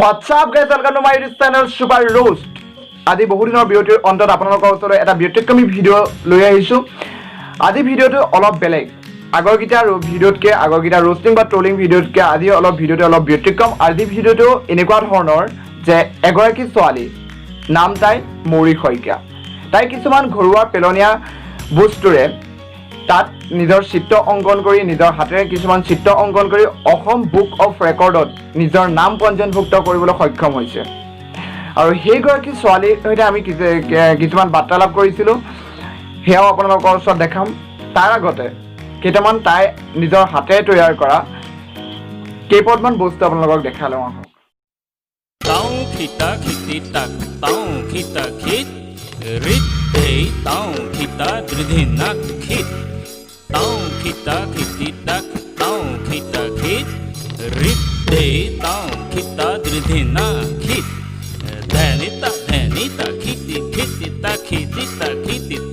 What's up guys, welcome to my YouTube channel Super Roast. আজি বহু দিনৰ ভিডিঅ'ৰ অন্তত আপোনালোকৰ ওচৰত এটা ব্যতিক্ৰমী ভিডিঅ' লৈ আহিছো। আজি ভিডিঅ'টো অলপ বেলেগ। আগৰকিটা ভিডিঅ'তকে আগৰকিটা roasting বা trolling ভিডিঅ'তকে আজি অলপ ভিডিঅ'টো অলপ ব্যতিক্ৰম। আজি ভিডিঅ'টো এনেকুৱা ধৰণৰ যে এগৰাকী ছোৱালী নাম তাই মৌৰী শইকীয়া। তাই কিছুমান ঘৰুৱা পেলনীয়া বস্তুৰে তাত নিজৰ চিত্ৰ অংকন কৰি নিজৰ হাতেৰে কিছুমান চিত্ৰ অংকন কৰি অসম বুক অফ ৰেকৰ্ডত নিজৰ নাম পঞ্জীয়নভুক্ত কৰিবলৈ সক্ষম হৈছে। আৰু সেইগৰাকী ছোৱালীৰ সৈতে আমি কিছুমান বাৰ্তালাপ কৰিছিলোঁ, সেয়াও আপোনালোকৰ ওচৰত দেখাম। তাৰ আগতে কেইটামান তাই নিজৰ হাতেৰে তৈয়াৰ কৰা কেইপদমান বস্তু আপোনালোকক দেখাই লওঁ আহক। Tao kita khiti tak tao kita khit rit hey tao kita dridhinak khit tao kita khiti tak tao kita khit rit hey tao kita dridhinak khit dhanita khiti khiti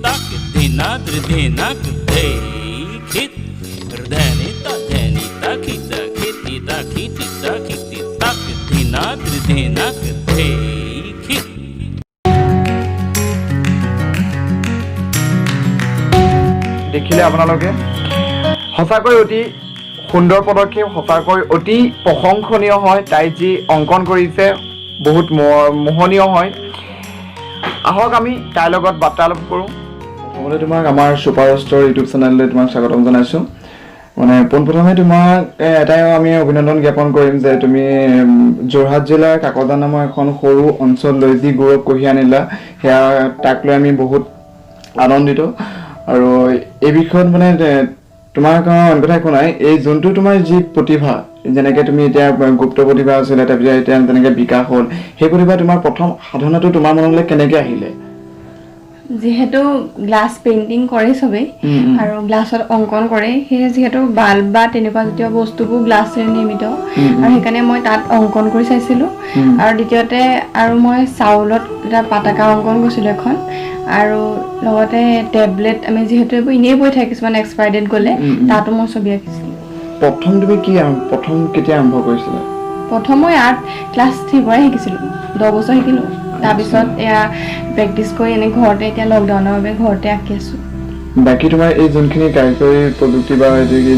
tak dhina dridhinak hey khit dhanita khita khiti tak dhina dridhinak hey khit দেখিলে আপোনালোকে সঁচাকৈ অতি সুন্দৰ পদক্ষেপ, সঁচাকৈ অতি প্ৰশংসনীয় হয়। তাই যি অংকন কৰিছে বহুত মোহনীয় হয়। আহক আমি তাইৰ লগত বাৰ্তালাপ কৰোঁ। প্ৰথমতে তোমাক আমাৰ ছুপাৰ ৰোষ্টৰ ইউটিউব চেনেললৈ তোমাক স্বাগতম জনাইছোঁ। মানে পোনপ্ৰথমে তোমাক এটাই আমি অভিনন্দন জ্ঞাপন কৰিম যে তুমি যোৰহাট জিলাৰ কাকজা নামৰ এখন সৰু অঞ্চললৈ যি গৌৰৱ কঢ়িয়াই আনিলা, সেয়া তাক লৈ আমি বহুত আনন্দিত। আৰু এই বিষয়ত মানে তোমাৰ অন্য কথা একো নাই। এই যোনটো তোমাৰ যি প্ৰতিভা, যেনেকৈ তুমি এতিয়া গুপ্ত প্ৰতিভা আছিলে, তাৰপিছত এতিয়া যেনেকৈ বিকাশ হ'ল, সেই প্ৰতিভা তোমাৰ প্ৰথম সাধনাটো তোমাৰ মনলৈ কেনেকৈ আহিলে? যিহেতু গ্লাছ পেইণ্টিং কৰে চবেই আৰু গ্লাছত অংকন কৰে, সেয়ে যিহেতু বাল্ব বা তেনেকুৱা জাতীয় বস্তুবোৰ গ্লাছেৰে নিৰ্মিত, আৰু সেইকাৰণে মই তাত অংকন কৰি চাইছিলোঁ। আৰু দ্বিতীয়তে আৰু মই চাউলত এটা পতাকা অংকন কৰিছিলোঁ এখন, আৰু লগতে টেবলেট আমি যিহেতু এইবোৰ এনেই বৈ থাকে কিছুমান এক্সপায়াৰ ডেট গ'লে, তাতো মই ছবি আঁকিছিলোঁ। প্ৰথম তুমি প্ৰথম কেতিয়া আৰম্ভ কৰিছিলা? প্ৰথম মই আৰ্ট ক্লাছ 3 পৰাই শিকিছিলোঁ, 10 বছৰ শিকিলোঁ। তাৰপিছত এয়া প্ৰেক্টিছ কৰি এনে ঘৰতে, এতিয়া লকডাউনৰ বাবে ঘৰতে আঁকি আছোঁ। বাকী তোমাৰ এই যোনখিনি কাৰিকৰী প্ৰযুক্তি বা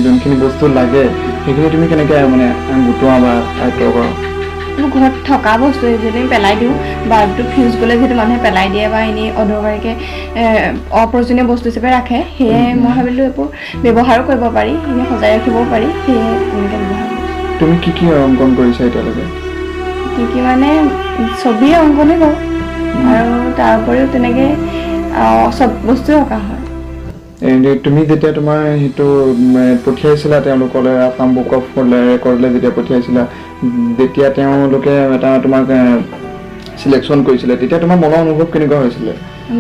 যোনখিনি বস্তু লাগে, সেইখিনি তুমি কেনেকৈ মানে গোটোৱা বা আয়ত্ব কৰা? মোৰ ঘৰত থকা বস্তু যদি পেলাই দিওঁ, বাল্বটো ফিউজ গ'লে যিহেতু মানুহে পেলাই দিয়ে বা এনেই অদৰকাৰীকৈ অপ্ৰয়োজনীয় বস্তু হিচাপে ৰাখে, সেয়ে মই ভাবিলোঁ এইবোৰ ব্যৱহাৰো কৰিব পাৰি, এনেই সজাই ৰাখিবও পাৰি, সেয়ে এনেকৈ ব্যৱহাৰ কৰোঁ। তুমি কি অংকন কৰিছা এতিয়ালৈকে? কি মানে ছবিয়ে অংকনে কৰোঁ, আৰু তাৰ উপৰিও তেনেকৈ চব বস্তুৱে অঁকা হয়। তুমি যেতিয়া তোমাৰ সেইটো পঠিয়াইছিলা তেওঁলোকলৈ, আসাম বুক অফ ৰেকৰ্ডলৈ যেতিয়া পঠিয়াইছিলা, যেতিয়া তেওঁলোকে এটা তোমাক চিলেকশ্যন কৰিছিলে, তেতিয়া তোমাৰ মনৰ অনুভৱ কেনেকুৱা হৈছিলে?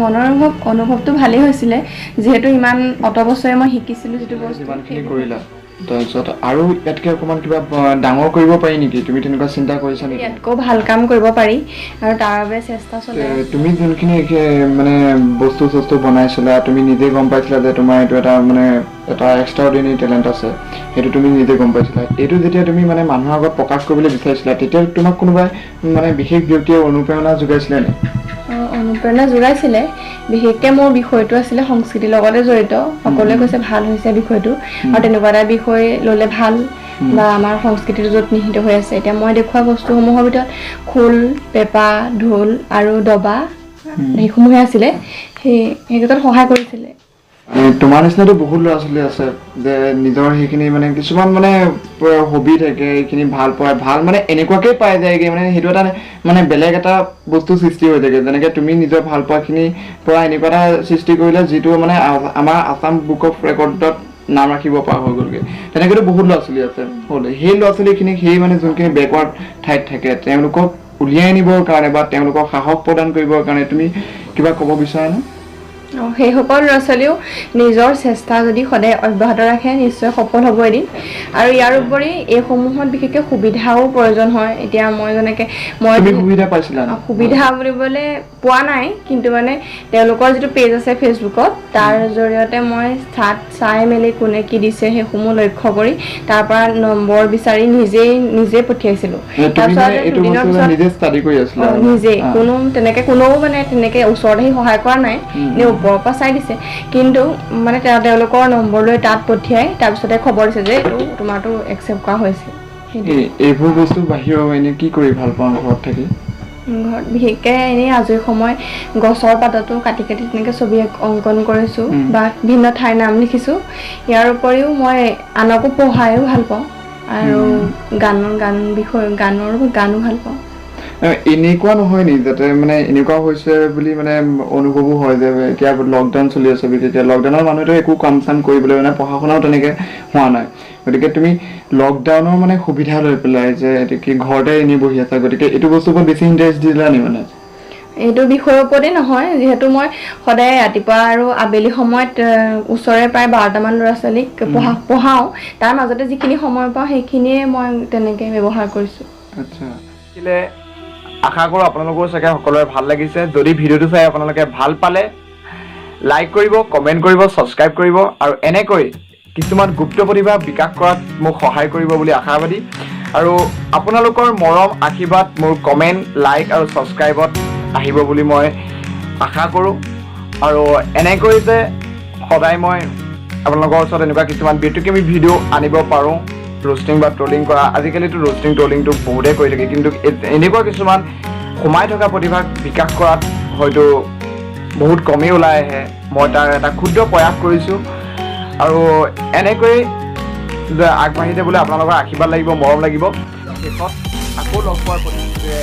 মনৰ অনুভৱটো ভালেই হৈছিলে, যিহেতু ইমান অত বছৰে মই শিকিছিলোঁ যিটো বস্তু, যিমানখিনি কৰিলা। তাৰপিছত আৰু ইয়াতকৈ অকণমান কিবা ডাঙৰ কৰিব পাৰি নেকি? তুমি তেনেকুৱা চিন্তা কৰিছা নেকি? ইয়াতকৈ ভাল কাম কৰিব পাৰি, আৰু তাৰ বাবে চেষ্টা চলাই। তুমি যোনখিনি মানে বস্তু বনাইছিলা, তুমি নিজে গম পাইছিলা যে তোমাৰ এইটো এটা মানে এটা এক্সট্ৰাঅৰ্ডিনেৰী টেলেণ্ট আছে, সেইটো তুমি নিজে গম পাইছিলা। এইটো যেতিয়া তুমি মানে মানুহৰ আগত প্ৰকাশ কৰিবলৈ বিচাৰিছিলা, তেতিয়া তোমাক কোনোবাই মানে বিশেষ ব্যক্তিয়ে অনুপ্ৰেৰণা যোগাইছিলে নে? অনুপ্ৰেৰণা যোগাইছিলে। বিশেষকৈ মোৰ বিষয়টো আছিলে সংস্কৃতিৰ লগতে জড়িত। সকলোৱে কৈছে ভাল হৈছে বিষয়টো, আৰু তেনেকুৱা এটা বিষয় ল'লে ভাল, বা আমাৰ সংস্কৃতিটো য'ত নিহিত হৈ আছে। এতিয়া মই দেখুওৱা বস্তুসমূহৰ ভিতৰত খোল, পেঁপা, ঢোল আৰু দবা, সেইসমূহে আছিলে। সেই ক্ষেত্ৰত সহায় কৰিছিলে। তোমাৰ নিচিনাতো বহুত ল'ৰা ছোৱালী আছে যে নিজৰ সেইখিনি মানে কিছুমান মানে হবি থাকে, এইখিনি ভাল পায়, ভাল মানে এনেকুৱাকৈ পাই যায়গৈ, মানে সেইটো এটা মানে বেলেগ এটা বস্তু সৃষ্টি হৈ থাকে। যেনেকৈ তুমি নিজৰ ভাল পোৱাখিনিৰ পৰা এনেকুৱা এটা সৃষ্টি কৰিলে যিটো মানে আমাৰ আসাম বুক অফ ৰেকৰ্ডত নাম ৰাখিব পৰা হৈ গ'লগৈ। তেনেকৈতো বহুত ল'ৰা ছোৱালী আছে। সেই ল'ৰা ছোৱালীখিনিক সেই মানে যোনখিনি বেকৱাৰ্ড ঠাইত থাকে, তেওঁলোকক উলিয়াই আনিবৰ কাৰণে বা তেওঁলোকক সাহস প্ৰদান কৰিবৰ কাৰণে তুমি কিবা ক'ব বিচাৰানে? সেইসকল ল'ৰা ছোৱালীও নিজৰ চেষ্টা যদি সদায় অব্যাহত ৰাখে, নিশ্চয় সফল হ'ব এদিন। আৰু ইয়াৰ উপৰি এইসমূহত বিশেষকৈ সুবিধাও প্ৰয়োজন হয়। এতিয়া মই যেনেকৈ সুবিধা বুলিবলৈ পোৱা নাই, কিন্তু মানে তেওঁলোকৰ যিটো পেজ আছে ফেচবুকত তাৰ জৰিয়তে মই চাই মেলি কোনে কি দিছে সেইসমূহ লক্ষ্য কৰি তাৰ পৰা নম্বৰ বিচাৰি নিজে পঠিয়াইছিলোঁ। নিজে ষ্টাডি কৰি আছিলা? নিজে, কোনেও মানে তেনেকে ওচৰত আহি সহায় কৰা নাই, এনে ওপৰৰ পৰা চাই দিছে, কিন্তু মানে তেওঁলোকৰ নম্বৰ লৈ তাত পঠিয়াই তাৰপিছতে খবৰ দিছে যে এইটো তোমাৰতো একচেপ্ট কৰা হৈছে। এইবোৰ বস্তু বাহিৰৰ এনে কি কৰি ভাল পাওঁ ঘৰত থাকি? ঘৰত বিশেষকৈ এনেই আজৰি সময় গছৰ পাততো কাটি তেনেকৈ ছবি অংকন কৰিছোঁ বা ভিন্ন ঠাইৰ নাম লিখিছোঁ। ইয়াৰ উপৰিও মই আনকো পঢ়ায়ো ভাল পাওঁ আৰু গানো ভাল পাওঁ। এনেকুৱা নহয় নি যাতে মানে এনেকুৱা হৈছে বুলি মানে অনুভৱো হয় যে এতিয়া লকডাউন চলি আছে, তেতিয়া লকডাউনৰ মানুহেতো একো কাম চাম কৰিবলৈ মানে পঢ়া শুনাও তেনেকে হোৱা নাই, গতিকে তুমি লকডাউনৰ মানে সুবিধা লৈ পেলাই যে কি ঘৰতে এনেই বহি আছা, গতিকে এইটো বস্তুৰ ওপৰত বেছি ইণ্টাৰেষ্ট দিলা নি? মানে এইটো বিষয়ৰ ওপৰতে নহয়, যিহেতু মই সদায় ৰাতিপুৱা আৰু আবেলি সময়ত ওচৰে প্ৰায় 12টামান ল'ৰা ছোৱালীক পঢ়াওঁ, তাৰ মাজতে যিখিনি সময় পাওঁ সেইখিনিয়ে মই তেনেকৈ ব্যৱহাৰ কৰিছোঁ। আচ্ছা, আশা কৰোঁ আপোনালোকৰ চাগে সকলোৰে ভাল লাগিছে। যদি ভিডিঅ'টো চাই আপোনালোকে ভাল পালে লাইক কৰিব, কমেণ্ট কৰিব, ছাবস্ক্ৰাইব কৰিব আৰু এনেকৈ কিছুমান গুপ্ত প্ৰতিভা বিকাশ কৰাত মোক সহায় কৰিব বুলি আশাবাদী। আৰু আপোনালোকৰ মৰম আশীৰ্বাদ মোৰ কমেণ্ট, লাইক আৰু ছাবস্ক্ৰাইবত আহিব বুলি মই আশা কৰোঁ। আৰু এনেকৈ যে সদায় মই আপোনালোকৰ ওচৰত এনেকুৱা কিছুমান ব্যতিক্ৰমী ভিডিঅ' আনিব পাৰোঁ, ৰোষ্টিং বা ট্ৰলিং কৰা। আজিকালিতো ৰোষ্টিং ট্ৰলিংটো বহুতেই কৰি থাকে, কিন্তু এনেকুৱা কিছুমান সোমাই থকা প্ৰতিভাক বিকাশ কৰাত হয়তো বহুত কমেই ওলাই আহে। মই তাৰ এটা ক্ষুদ্ৰ প্ৰয়াস কৰিছোঁ আৰু এনেকৈ আগবাঢ়ি যাবলৈ আপোনালোকৰ আশীৰ্বাদ লাগিব, মৰম লাগিব। শেষত আকৌ লগ পোৱাৰ প্ৰতিশ্ৰুতিৰে